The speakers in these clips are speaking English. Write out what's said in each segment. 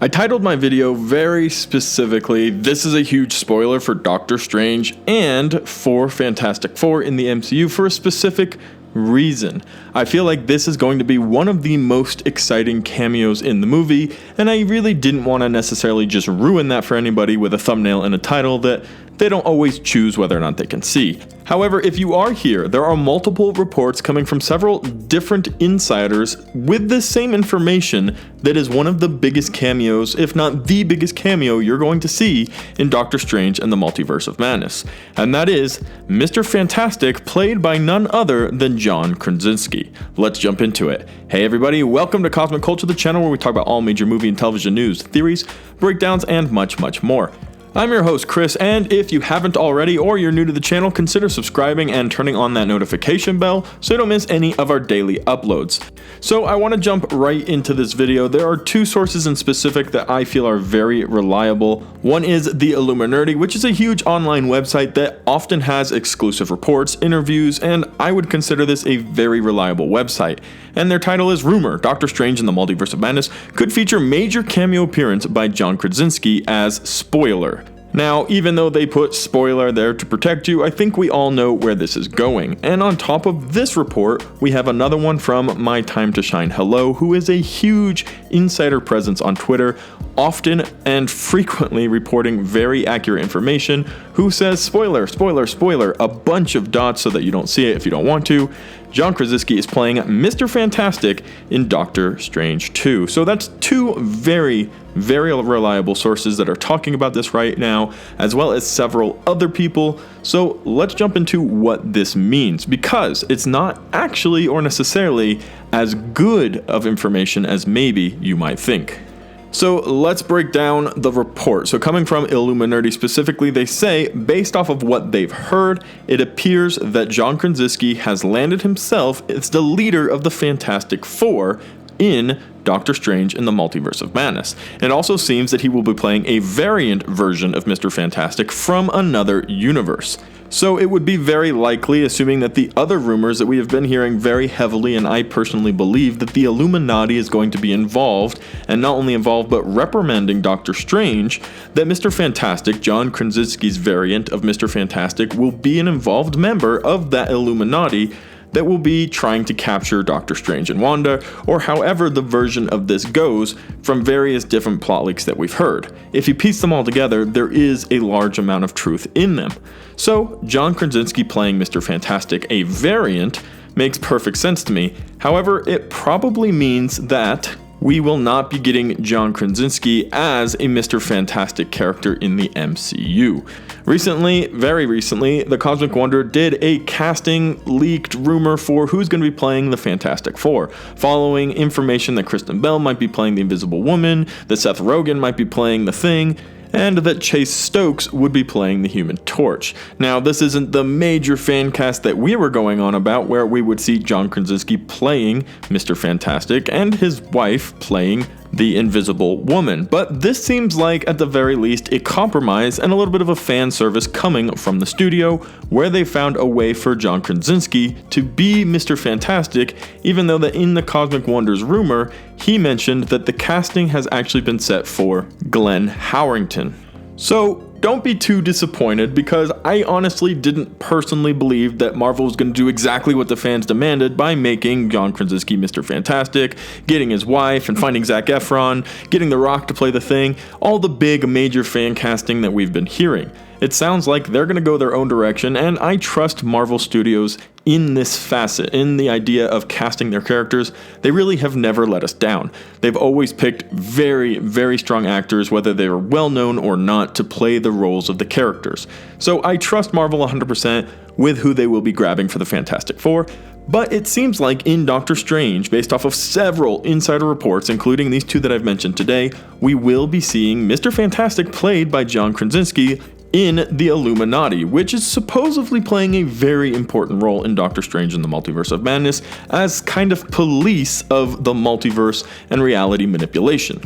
I titled my video very specifically, this is a huge spoiler for Doctor Strange and for Fantastic Four in the MCU for a specific reason. I feel like this is going to be one of the most exciting cameos in the movie, and I really didn't want to necessarily just ruin that for anybody with a thumbnail and a title that they don't always choose whether or not they can see. However, if you are here, there are multiple reports coming from several different insiders with the same information that is one of the biggest cameos, if not the biggest cameo you're going to see in Doctor Strange and the Multiverse of Madness. And that is Mr. Fantastic, played by none other than John Krasinski. Let's jump into it. Hey everybody, welcome to Cosmic Culture, the channel where we talk about all major movie and television news, theories, breakdowns, and much, much more. I'm your host Chris, and if you haven't already or you're new to the channel, consider subscribing and turning on that notification bell so you don't miss any of our daily uploads. So I want to jump right into this video. There are two sources in specific that I feel are very reliable. One is the Illuminati, which is a huge online website that often has exclusive reports, interviews, and I would consider this a very reliable website. And their title is Rumor: Doctor Strange and the Multiverse of Madness could feature major cameo appearance by John Krasinski as spoiler. Now, even though they put spoiler there to protect you, I think we all know where this is going. And on top of this report, we have another one from My Time to Shine Hello, who is a huge insider presence on Twitter, often and frequently reporting very accurate information, who says spoiler, spoiler, spoiler, a bunch of dots so that you don't see it if you don't want to. John Krasinski is playing Mr. Fantastic in Doctor Strange 2. So that's two very, very reliable sources that are talking about this right now, as well as several other people. So let's jump into what this means, because it's not actually or necessarily as good of information as maybe you might think. So let's break down the report. So coming from Illuminati specifically, they say, based off of what they've heard, it appears that John Krasinski has landed himself as the leader of the Fantastic Four in Doctor Strange in the Multiverse of Madness. It also seems that he will be playing a variant version of Mr. Fantastic from another universe. So it would be very likely, assuming that the other rumors that we have been hearing very heavily, and I personally believe that the Illuminati is going to be involved, and not only involved but reprimanding Doctor Strange, that Mr. Fantastic, John Krasinski's variant of Mr. Fantastic, will be an involved member of that Illuminati that will be trying to capture Doctor Strange and Wanda, or however the version of this goes from various different plot leaks that we've heard. If you piece them all together, there is a large amount of truth in them. So John Krasinski playing Mr. Fantastic, a variant, makes perfect sense to me. However, it probably means that we will not be getting John Krasinski as a Mr. Fantastic character in the MCU. Recently, very recently, the Cosmic Wonder did a casting leaked rumor for who's going to be playing the Fantastic Four, following information that Kristen Bell might be playing the Invisible Woman, that Seth Rogen might be playing the Thing, and that Chase Stokes would be playing the Human Torch. Now, this isn't the major fan cast that we were going on about, where we would see John Krasinski playing Mr. Fantastic and his wife playing the Invisible Woman, but this seems like, at the very least, a compromise and a little bit of a fan service coming from the studio, where they found a way for John Krasinski to be Mr. Fantastic, even though that in the Cosmic Wonders rumor, he mentioned that the casting has actually been set for Glenn Howerton. So don't be too disappointed, because I honestly didn't personally believe that Marvel was going to do exactly what the fans demanded by making John Krasinski Mr. Fantastic, getting his wife, and finding Zac Efron, getting The Rock to play the Thing, all the big major fan casting that we've been hearing. It sounds like they're going to go their own direction, and I trust Marvel Studios in this facet, in the idea of casting their characters. They really have never let us down. They've always picked very, very strong actors, whether they are well known or not, to play the roles of the characters. So I trust Marvel 100% with who they will be grabbing for the Fantastic Four. But it seems like in Doctor Strange, based off of several insider reports, including these two that I've mentioned today, we will be seeing Mr. Fantastic played by John Krasinski in the Illuminati, which is supposedly playing a very important role in Doctor Strange and the Multiverse of Madness as kind of police of the multiverse and reality manipulation.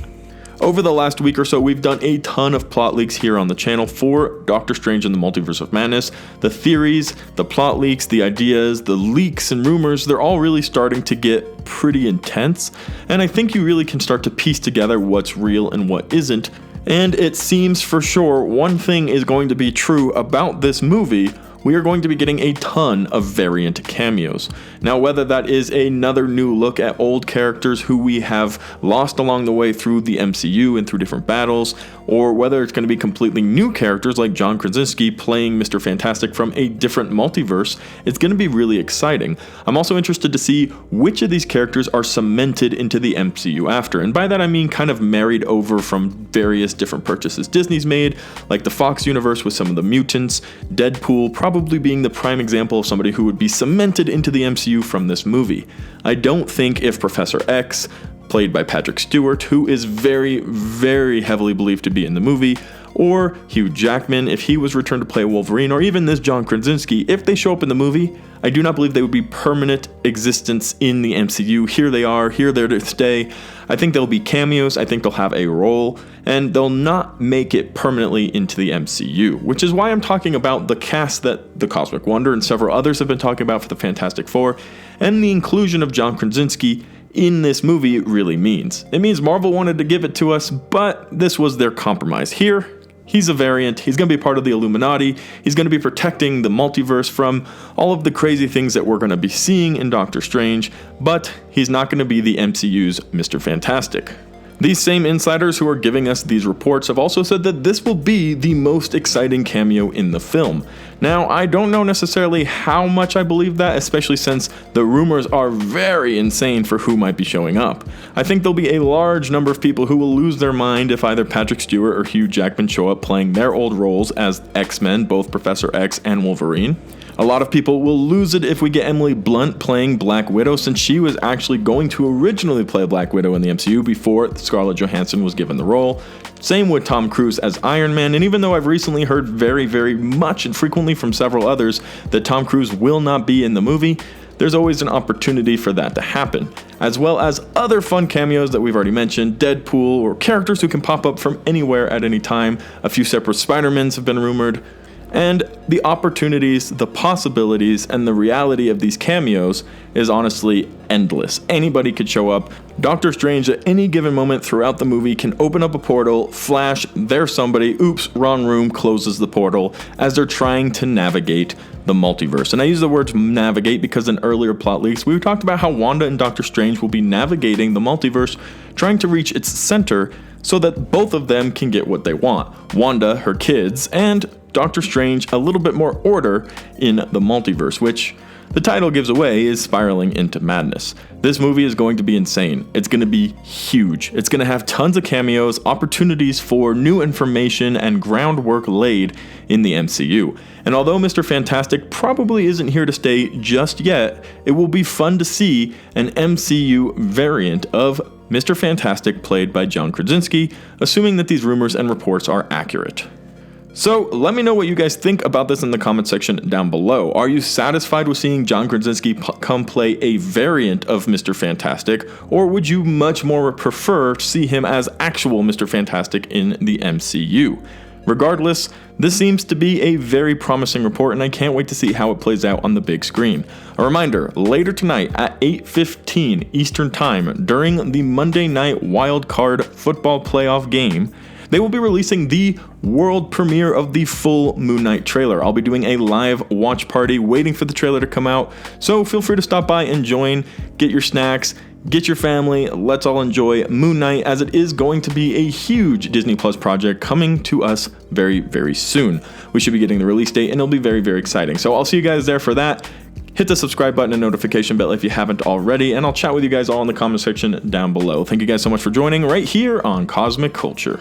Over the last week or so, we've done a ton of plot leaks here on the channel for Doctor Strange and the Multiverse of Madness. The theories, the plot leaks, the ideas, the leaks and rumors, they're all really starting to get pretty intense, and I think you really can start to piece together what's real and what isn't. And it seems for sure one thing is going to be true about this movie. We are going to be getting a ton of variant cameos. Now, whether that is another new look at old characters who we have lost along the way through the MCU and through different battles, or whether it's going to be completely new characters like John Krasinski playing Mr. Fantastic from a different multiverse, it's going to be really exciting. I'm also interested to see which of these characters are cemented into the MCU after, and by that I mean kind of married over from various different purchases Disney's made, like the Fox universe with some of the mutants, Deadpool probably being the prime example of somebody who would be cemented into the MCU from this movie. I don't think if Professor X, played by Patrick Stewart, who is very, very heavily believed to be in the movie, or Hugh Jackman, if he was returned to play Wolverine, or even this John Krasinski, if they show up in the movie, I do not believe they would be permanent existence in the MCU. Here they are, here they're to stay. I think they'll be cameos, I think they'll have a role, and they'll not make it permanently into the MCU, which is why I'm talking about the cast that the Cosmic Wonder and several others have been talking about for the Fantastic Four, and the inclusion of John Krasinski in this movie really means. It means Marvel wanted to give it to us, but this was their compromise. Here, he's a variant, he's going to be part of the Illuminati, he's going to be protecting the multiverse from all of the crazy things that we're going to be seeing in Doctor Strange, but he's not going to be the MCU's Mr. Fantastic. These same insiders who are giving us these reports have also said that this will be the most exciting cameo in the film. Now, I don't know necessarily how much I believe that, especially since the rumors are very insane for who might be showing up. I think there'll be a large number of people who will lose their mind if either Patrick Stewart or Hugh Jackman show up playing their old roles as X-Men, both Professor X and Wolverine. A lot of people will lose it if we get Emily Blunt playing Black Widow, since she was actually going to originally play Black Widow in the MCU before Scarlett Johansson was given the role. Same with Tom Cruise as Iron Man, and even though I've recently heard very, very much and frequently from several others that Tom Cruise will not be in the movie, there's always an opportunity for that to happen, as well as other fun cameos that we've already mentioned, Deadpool, or characters who can pop up from anywhere at any time. A few separate Spider-Mans have been rumored. And the opportunities, the possibilities, and the reality of these cameos is honestly endless. Anybody could show up. Doctor Strange at any given moment throughout the movie can open up a portal, flash, there's somebody, oops, wrong room, closes the portal, as they're trying to navigate the multiverse. And I use the words navigate because in earlier plot leaks, we talked about how Wanda and Doctor Strange will be navigating the multiverse, trying to reach its center so that both of them can get what they want. Wanda, her kids, and Doctor Strange a little bit more order in the multiverse, which the title gives away is spiraling into madness. This movie is going to be insane. It's going to be huge. It's going to have tons of cameos, opportunities for new information, and groundwork laid in the MCU. And although Mr. Fantastic probably isn't here to stay just yet, it will be fun to see an MCU variant of Mr. Fantastic played by John Krasinski, assuming that these rumors and reports are accurate. So let me know what you guys think about this in the comment section down below. Are you satisfied with seeing John Krasinski come play a variant of Mr. Fantastic, or would you much more prefer to see him as actual Mr. Fantastic in the MCU? Regardless, this seems to be a very promising report, and I can't wait to see how it plays out on the big screen. A reminder, later tonight at 8:15 Eastern Time, during the Monday Night Wild Card football playoff game, they will be releasing the world premiere of the full Moon Knight trailer. I'll be doing a live watch party waiting for the trailer to come out, so feel free to stop by and join, get your snacks, get your family, let's all enjoy Moon Knight, as it is going to be a huge Disney Plus project coming to us very, very soon. We should be getting the release date, and it'll be very, very exciting. So I'll see you guys there for that. Hit the subscribe button and notification bell if you haven't already, and I'll chat with you guys all in the comment section down below. Thank you guys so much for joining right here on Cosmic Culture.